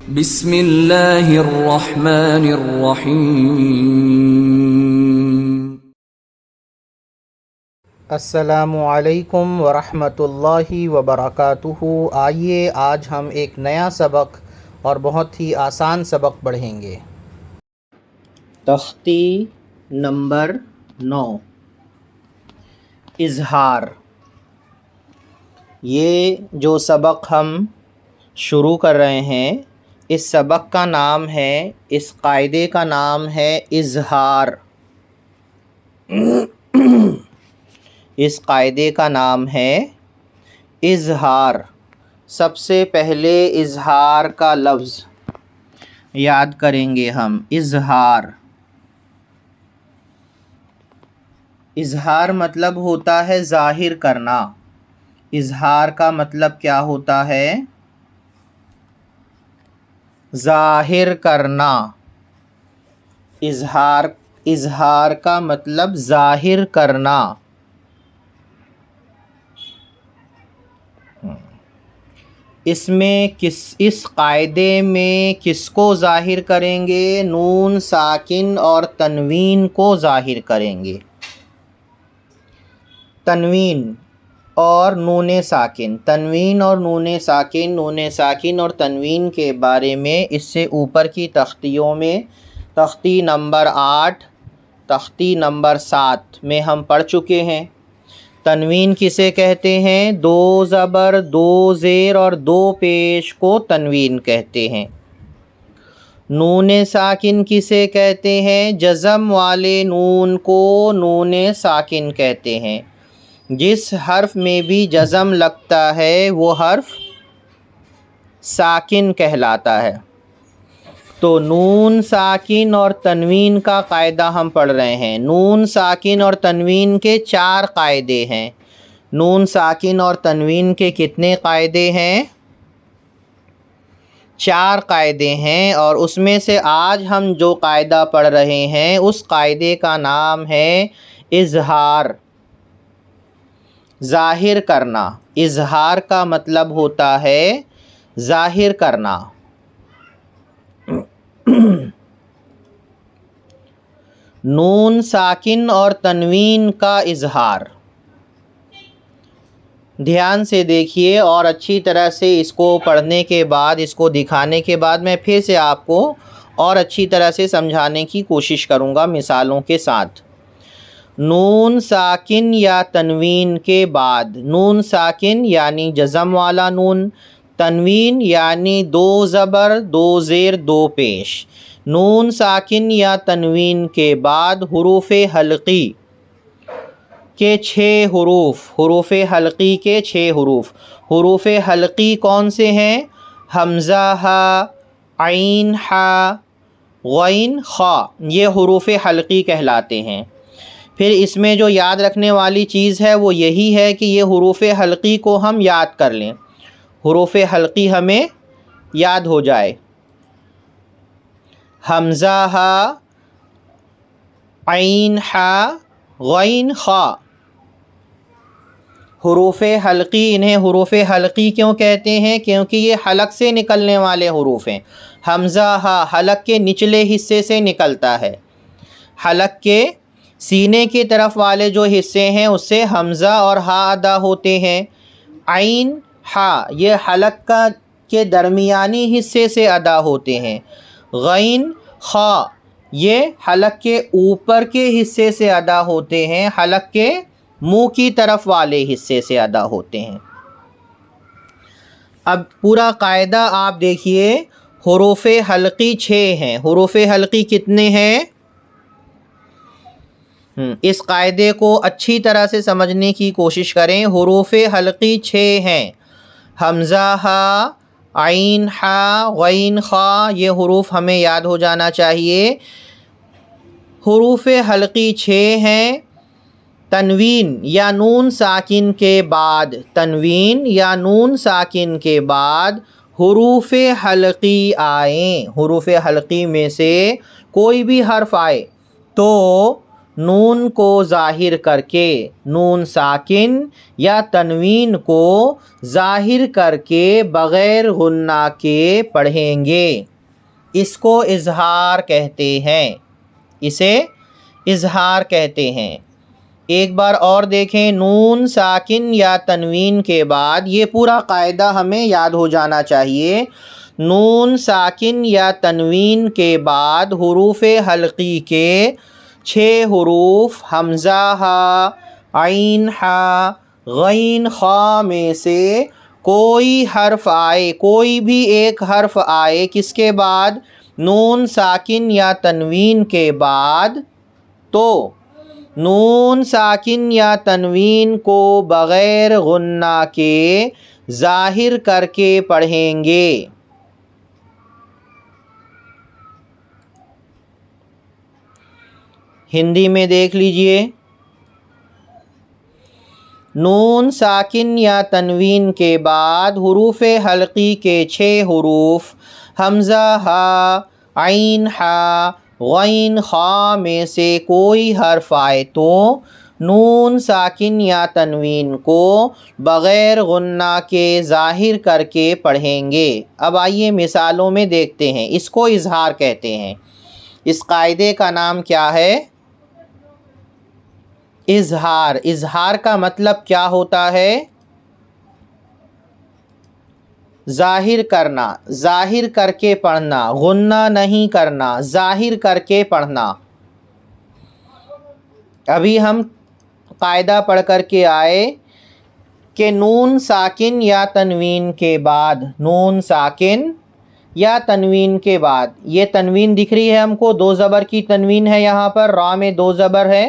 بسم اللہ الرحمن الرحیم۔ السلام علیکم ورحمۃ اللہ وبرکاتہ۔ آئیے آج ہم ایک نیا سبق اور بہت ہی آسان سبق پڑھیں گے۔ تختی نمبر 9، اظہار۔ یہ جو سبق ہم شروع کر رہے ہیں، اس سبق کا نام ہے، اس قاعدے کا نام ہے اظہار۔ اس قاعدے کا نام ہے اظہار۔ سب سے پہلے اظہار کا لفظ یاد کریں گے ہم۔ اظہار، اظہار مطلب ہوتا ہے ظاہر کرنا۔ اظہار کا مطلب کیا ہوتا ہے؟ ظاہر کرنا۔ اظہار کا مطلب ظاہر کرنا۔ اس قاعدے میں کس کو ظاہر کریں گے؟ نون ساکن اور تنوین کو ظاہر کریں گے۔ تنوین اور نون ساکن، تنوین اور نون ساکن، نون ساکن اور تنوین کے بارے میں اس سے اوپر کی تختیوں میں تختی نمبر 8، تختی نمبر 7 میں ہم پڑھ چکے ہیں۔ تنوین کسے کہتے ہیں؟ 2 زبر، 2 زیر اور 2 پیش کو تنوین کہتے ہیں۔ نون ساکن کسے کہتے ہیں؟ جزم والے نون کو نون ساکن کہتے ہیں۔ جس حرف میں بھی جزم لگتا ہے وہ حرف ساکن کہلاتا ہے۔ تو نون ساکن اور تنوین کا قاعدہ ہم پڑھ رہے ہیں۔ نون ساکن اور تنوین کے 4 قاعدے ہیں۔ نون ساکن اور تنوین کے کتنے قاعدے ہیں؟ 4 قاعدے ہیں، اور اس میں سے آج ہم جو قاعدہ پڑھ رہے ہیں اس قاعدے کا نام ہے اظہار، ظاہر کرنا۔ اظہار کا مطلب ہوتا ہے ظاہر کرنا۔ نون ساکن اور تنوین کا اظہار، دھیان سے دیکھیے اور اچھی طرح سے اس کو پڑھنے کے بعد، اس کو دکھانے کے بعد میں پھر سے آپ کو اور اچھی طرح سے سمجھانے کی کوشش کروں گا مثالوں کے ساتھ۔ نون ساکن یا تنوین کے بعد، نون ساکن یعنی جزم والا نون، تنوین یعنی 2 زبر، 2 زیر، 2 پیش۔ نون ساکن یا تنوین کے بعد حروف حلقی کے 6 حروف، حروف حلقی کے 6 حروف۔ حروف حلقی کون سے ہیں؟ حمزہ، ہا، عین، ہا، غین، خا، یہ حروف حلقی کہلاتے ہیں۔ پھر اس میں جو یاد رکھنے والی چیز ہے وہ یہی ہے کہ یہ حروف حلقی کو ہم یاد کر لیں، حروف حلقی ہمیں یاد ہو جائے۔ حمزہ، ہا، عین، ہا، غین، خا، حروف حلقی۔ انہیں حروف حلقی کیوں کہتے ہیں؟ کیونکہ یہ حلق سے نکلنے والے حروف ہیں۔ حمزہ، ہا حلق کے نچلے حصے سے نکلتا ہے۔ حلق کے سینے کی طرف والے جو حصے ہیں اس سے حمزہ اور ہا ادا ہوتے ہیں۔ عین، ہا یہ حلق کے درمیانی حصے سے ادا ہوتے ہیں۔ غین، خا یہ حلق کے اوپر کے حصے سے ادا ہوتے ہیں، حلق کے منہ کی طرف والے حصے سے ادا ہوتے ہیں۔ اب پورا قاعدہ آپ دیکھیے، حروف حلقی 6 ہیں۔ حروف حلقی کتنے ہیں؟ اس قاعدے کو اچھی طرح سے سمجھنے کی کوشش کریں۔ حروف حلقی 6 ہیں۔ حمزہ، ہا، عین، ہا، غین، خا، یہ حروف ہمیں یاد ہو جانا چاہیے۔ حروف حلقی 6 ہیں۔ تنوین یا نون ساکن کے بعد، تنوین یا نون ساکن کے بعد حروف حلقی آئیں، حروف حلقی میں سے کوئی بھی حرف آئے تو نون کو ظاہر کر کے، نون ساکن یا تنوین کو ظاہر کر کے بغیر غنہ کے پڑھیں گے۔ اس کو اظہار کہتے ہیں، اسے اظہار کہتے ہیں۔ ایک بار اور دیکھیں، نون ساکن یا تنوین کے بعد، یہ پورا قاعدہ ہمیں یاد ہو جانا چاہیے، نون ساکن یا تنوین کے بعد حروف حلقی کے 6 حروف حمزہ ہا، عین ہا، غین خا میں سے کوئی حرف آئے، کوئی بھی ایک حرف آئے، کس کے بعد؟ نون ساکن یا تنوین کے بعد، تو نون ساکن یا تنوین کو بغیر غنہ کے ظاہر کر کے پڑھیں گے۔ ہندی میں دیکھ لیجئے، نون ساکن یا تنوین کے بعد حروف حلقی کے 6 حروف حمزہ ہا، عین ہا، غین خا میں سے کوئی حرف آئے تو نون ساکن یا تنوین کو بغیر غنہ کے ظاہر کر کے پڑھیں گے۔ اب آئیے مثالوں میں دیکھتے ہیں، اس کو اظہار کہتے ہیں۔ اس قاعدے کا نام کیا ہے؟ اظہار۔ اظہار کا مطلب کیا ہوتا ہے؟ ظاہر کرنا، ظاہر کر کے پڑھنا، غنہ نہیں کرنا، ظاہر کر کے پڑھنا۔ ابھی ہم قاعدہ پڑھ کر کے آئے کہ نون ساکن یا تنوین کے بعد، نون ساکن یا تنوین کے بعد، یہ تنوین دکھ رہی ہے ہم کو، 2 زبر کی تنوین ہے، یہاں پر را میں 2 زبر ہے،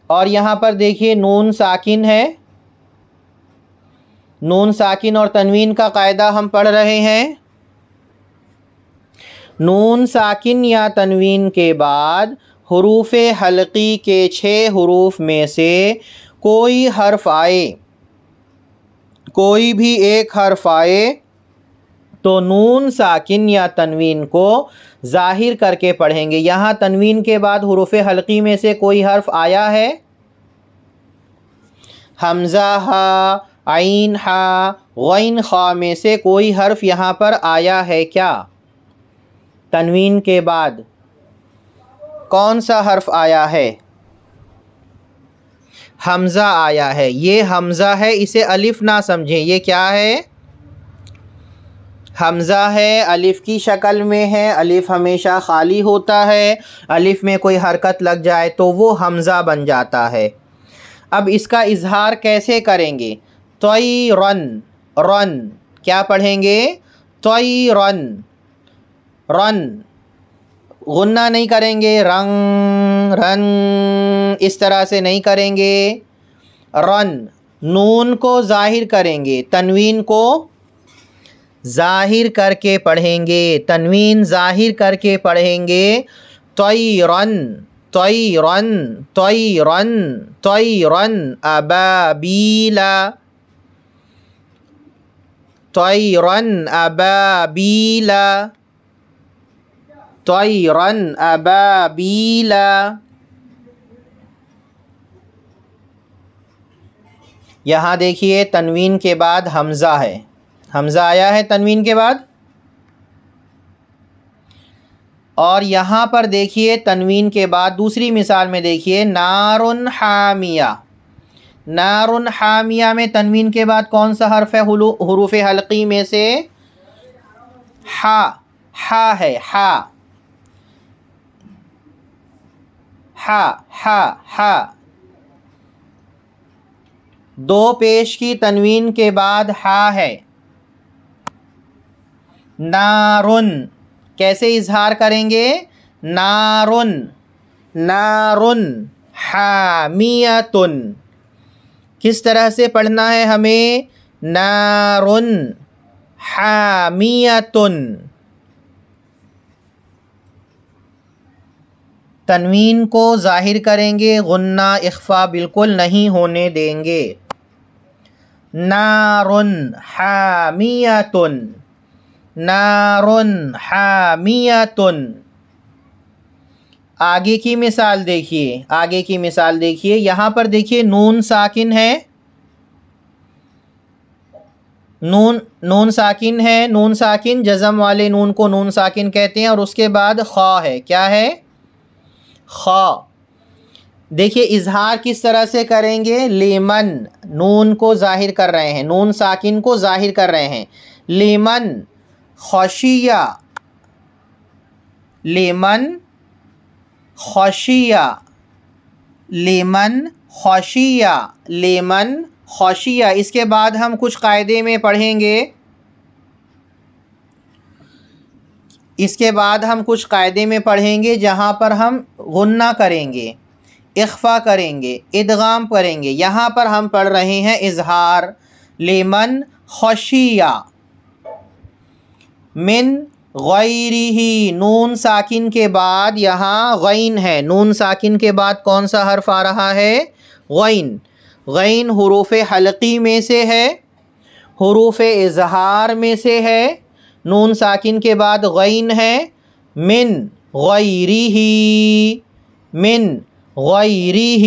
اور یہاں پر دیکھیے نون ساکن ہے۔ نون ساکن اور تنوین کا قاعدہ ہم پڑھ رہے ہیں۔ نون ساکن یا تنوین کے بعد حروف حلقی کے 6 حروف میں سے کوئی حرف آئے، کوئی بھی ایک حرف آئے، تو نون ساکن یا تنوین کو ظاہر کر کے پڑھیں گے۔ یہاں تنوین کے بعد حروف حلقی میں سے کوئی حرف آیا ہے؟ حمزہ ہا، عین ہا، غین خا میں سے کوئی حرف یہاں پر آیا ہے کیا؟ تنوین کے بعد کون سا حرف آیا ہے؟ حمزہ آیا ہے۔ یہ حمزہ ہے، اسے الف نہ سمجھیں، یہ کیا ہے؟ حمزہ ہے، الف کی شکل میں ہے، الف ہمیشہ خالی ہوتا ہے، الف میں کوئی حرکت لگ جائے تو وہ حمزہ بن جاتا ہے۔ اب اس کا اظہار کیسے کریں گے؟ طیرن، رن، کیا پڑھیں گے؟ طیرن، رن، غنہ نہیں کریں گے، رنگ، رن، اس طرح سے نہیں کریں گے، رن، نون کو ظاہر کریں گے، تنوین کو ظاہر کر کے پڑھیں گے، تنوین ظاہر کر کے پڑھیں گے، طیرن، طیرن، طیرن، طیرن ابابیلا، طیرن ابابیلا، طیرن ابابیلا۔ یہاں دیکھیے تنوین کے بعد حمزہ ہے، حمزہ آیا ہے تنوین کے بعد، اور یہاں پر دیکھیے تنوین کے بعد دوسری مثال میں دیکھیے نارن حامیہ، نارن حامیہ میں تنوین کے بعد کون سا حرف ہے حروف حلقی میں سے؟ ہا، ہا ہے، ہا، ہا، ہا، ہا، 2 پیش کی تنوین کے بعد ہا ہے۔ نارن، کیسے اظہار کریں گے؟ نارن، نارن حامیتن، کس طرح سے پڑھنا ہے ہمیں؟ نارن حامیتن، تنوین کو ظاہر کریں گے، غنہ اخفا بالکل نہیں ہونے دیں گے۔ نارن حامیتن، نارن حامیتن، آگے کی مثال دیکھیے، آگے کی مثال دیکھیے، یہاں پر دیکھیے نون ساکن ہے، نون ساکن ہے، نون ساکن جزم والے نون کو نون ساکن کہتے ہیں، اور اس کے بعد خا ہے، کیا ہے؟ خا۔ دیکھیے اظہار کس طرح سے کریں گے، لیمن، نون کو ظاہر کر رہے ہیں، نون ساکن کو ظاہر کر رہے ہیں، لیمن خشیہ، لیمن خشیہ، لیمن خشیہ، لیمن خشیہ۔ اس کے بعد ہم کچھ قاعدے میں پڑھیں گے، اس کے بعد ہم کچھ قاعدے میں پڑھیں گے جہاں پر ہم غنہ کریں گے، اخفا کریں گے، ادغام کریں گے۔ یہاں پر ہم پڑھ رہے ہیں اظہار، لیمن خشیہ، من غیرہ، نون ساکن کے بعد یہاں غین ہے، نون ساکن کے بعد کون سا حرف آ رہا ہے؟ غین۔ غین حروف حلقی میں سے ہے، حروف اظہار میں سے ہے، نون ساکن کے بعد غین ہے، من غیرہ، من غیرہ۔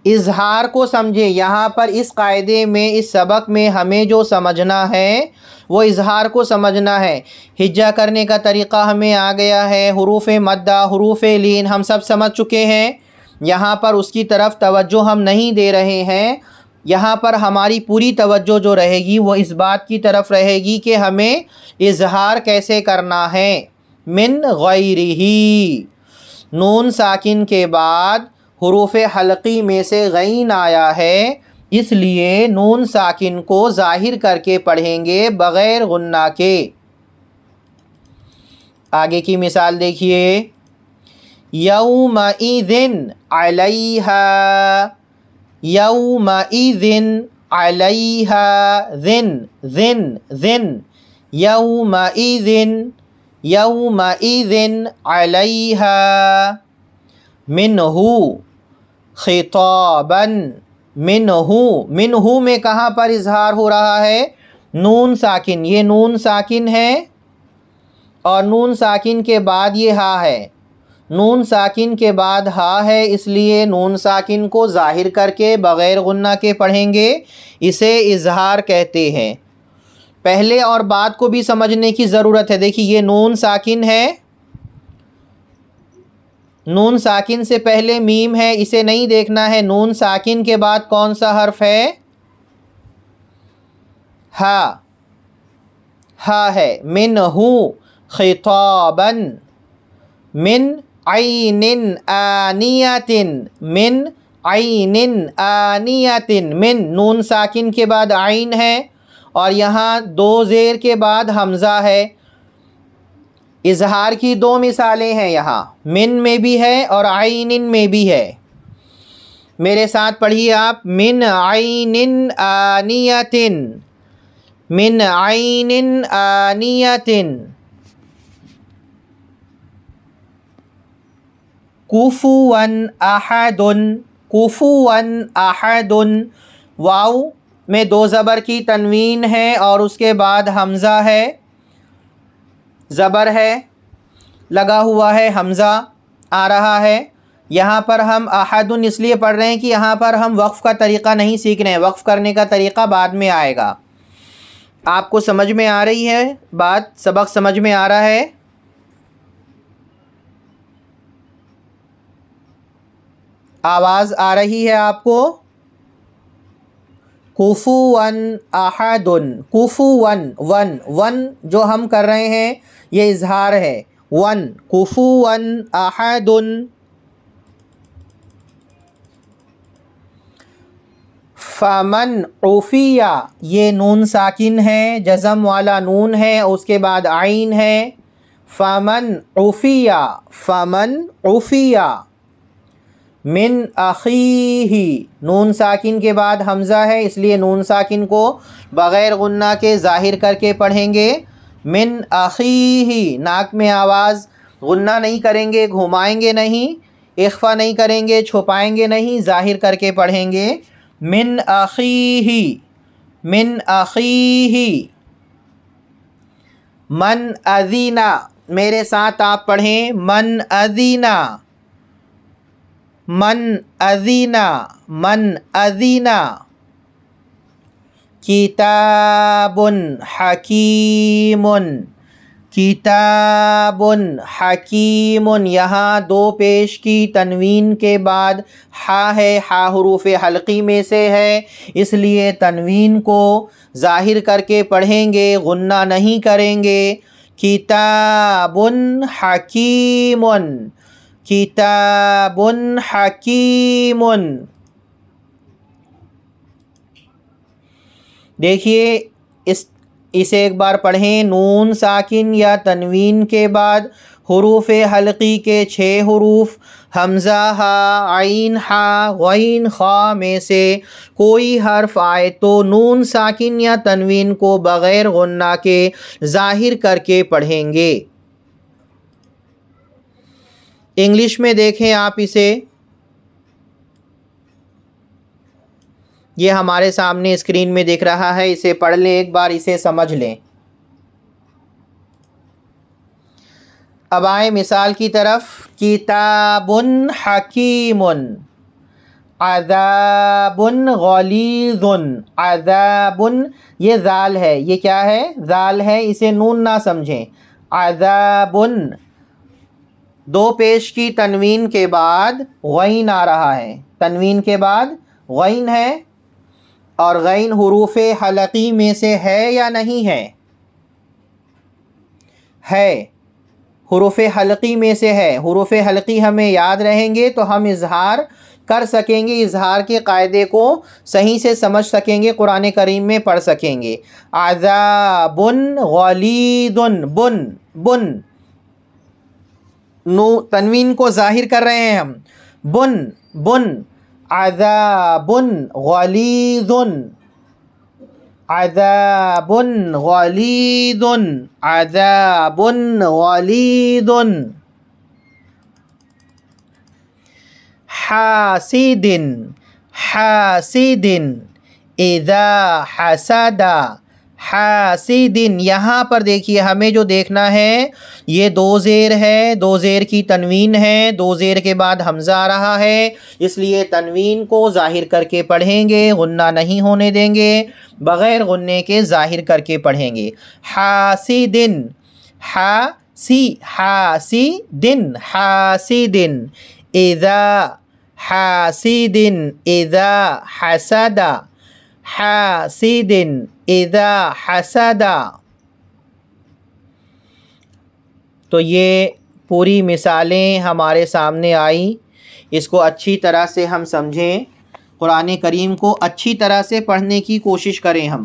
اظہار کو سمجھے، یہاں پر اس قاعدے میں، اس سبق میں ہمیں جو سمجھنا ہے وہ اظہار کو سمجھنا ہے۔ ہجا کرنے کا طریقہ ہمیں آ گیا ہے، حروف مدہ، حروف لین ہم سب سمجھ چکے ہیں، یہاں پر اس کی طرف توجہ ہم نہیں دے رہے ہیں۔ یہاں پر ہماری پوری توجہ جو رہے گی وہ اس بات کی طرف رہے گی کہ ہمیں اظہار کیسے کرنا ہے۔ من غیرہ، نون ساکن کے بعد حروف حلقی میں سے غین آیا ہے، اس لیے نون ساکن کو ظاہر کر کے پڑھیں گے بغیر غنہ کے۔ آگے کی مثال دیکھیے، یومئذ علیہا، یومئذ علیہا، ذن ذن ذن، یومئذ، یومئذ علیہا، منہ خطابا، منہ، منہ میں کہاں پر اظہار ہو رہا ہے؟ نون ساکن، یہ نون ساکن ہے اور نون ساکن کے بعد یہ ہا ہے، نون ساکن کے بعد ہا ہے، اس لیے نون ساکن کو ظاہر کر کے بغیر غنہ کے پڑھیں گے، اسے اظہار کہتے ہیں۔ پہلے اور بعد کو بھی سمجھنے کی ضرورت ہے۔ دیکھیے یہ نون ساکن ہے، نون ساکن سے پہلے میم ہے، اسے نہیں دیکھنا ہے، نون ساکن کے بعد کون سا حرف ہے؟ ہا، ہا ہے، منہ خطابا، من عین آنیۃ، من عین آنیۃ، من، نون ساکن کے بعد عین ہے اور یہاں دو زیر کے بعد حمزہ ہے۔ اظہار کی دو مثالیں ہیں یہاں، من میں بھی ہے اور عین میں بھی ہے۔ میرے ساتھ پڑھیے آپ، من عین آنیۃ، من عین آنیۃ، کفوا احد، کفوا احد، واو میں دو زبر کی تنوین ہے اور اس کے بعد حمزہ ہے، زبر ہے، لگا ہوا ہے، حمزہ آ رہا ہے۔ یہاں پر ہم احد اس لیے پڑھ رہے ہیں کہ یہاں پر ہم وقف کا طریقہ نہیں سیکھ رہے ہیں، وقف کرنے کا طریقہ بعد میں آئے گا۔ آپ کو سمجھ میں آ رہی ہے بات؟ سبق سمجھ میں آ رہا ہے؟ آواز آ رہی ہے آپ کو؟ کفوا احد، کفوا، ون، ون جو ہم کر رہے ہیں یہ اظہار ہے، ون، کفوا احد، فمن عفیہ، یہ نون ساکن ہے، جزم والا نون ہے، اس کے بعد عین ہے، فمن عفیہ، فمن عفیہ، من اخیہ، نون ساکن کے بعد حمزہ ہے، اس لیے نون ساکن کو بغیر غنہ کے ظاہر کر کے پڑھیں گے، من اخیہ، ناک میں آواز غنہ نہیں کریں گے، گھمائیں گے نہیں، اخفا نہیں کریں گے، چھپائیں گے نہیں، ظاہر کر کے پڑھیں گے، من اخیہ، من اخیہ، من اذین، میرے ساتھ آپ پڑھیں من اذینا، من اذینا، من اذینا، کتاب حکیم، کتاب حکیم، یہاں دو پیش کی تنوین کے بعد ہا ہے، ہا حروف حلقی میں سے ہے، اس لیے تنوین کو ظاہر کر کے پڑھیں گے، غنہ نہیں کریں گے۔ کتاب حکیم، کتاب حکیم۔ دیکھیے اسے ایک بار پڑھیں۔ نون ساکن یا تنوین کے بعد حروف حلقی کے 6 حروف حمزہ ہا، عین ہا، غین خا میں سے کوئی حرف آئے تو نون ساکن یا تنوین کو بغیر غنہ کے ظاہر کر کے پڑھیں گے۔ انگلش میں دیکھیں آپ اسے، یہ ہمارے سامنے اسکرین میں دکھ رہا ہے، اسے پڑھ لیں ایک بار، اسے سمجھ لیں۔ اب آئیں مثال کی طرف۔ کتاب حکیم، عذاب غلیظ، عذاب، یہ ذال ہے، یہ کیا ہے؟ ذال ہے، اسے نون نہ سمجھیں۔ عذاب، دو پیش کی تنوین کے بعد غین آ رہا ہے، تنوین کے بعد غین ہے، اور غین حروف حلقی میں سے ہے یا نہیں ہے؟ ہے، حروف حلقی میں سے ہے۔ حروف حلقی ہمیں یاد رہیں گے تو ہم اظہار کر سکیں گے، اظہار کے قاعدے کو صحیح سے سمجھ سکیں گے، قرآن کریم میں پڑھ سکیں گے۔ عذاب غلیظ، بن، بن، تنوین کو ظاہر کر رہے ہیں ہم، بن، بن، عذاب غلیظ، عذاب غلیظ، عذاب غلیظ۔ حاسد، حاسد، اذا حسد، حاسد، یہاں پر دیکھیے ہمیں جو دیکھنا ہے یہ دو زیر ہے، دو زیر کی تنوین ہے، دو زیر کے بعد حمزہ آ رہا ہے، اس لیے تنوین کو ظاہر کر کے پڑھیں گے، غنہ نہیں ہونے دیں گے، بغیر غنے کے ظاہر کر کے پڑھیں گے۔ حاسد، حاسد، حاسد، اذا حاسد، اذا حسد، حاسد اذا حسد۔ تو یہ پوری مثالیں ہمارے سامنے آئیں، اس کو اچھی طرح سے ہم سمجھیں، قرآن کریم کو اچھی طرح سے پڑھنے کی کوشش کریں ہم۔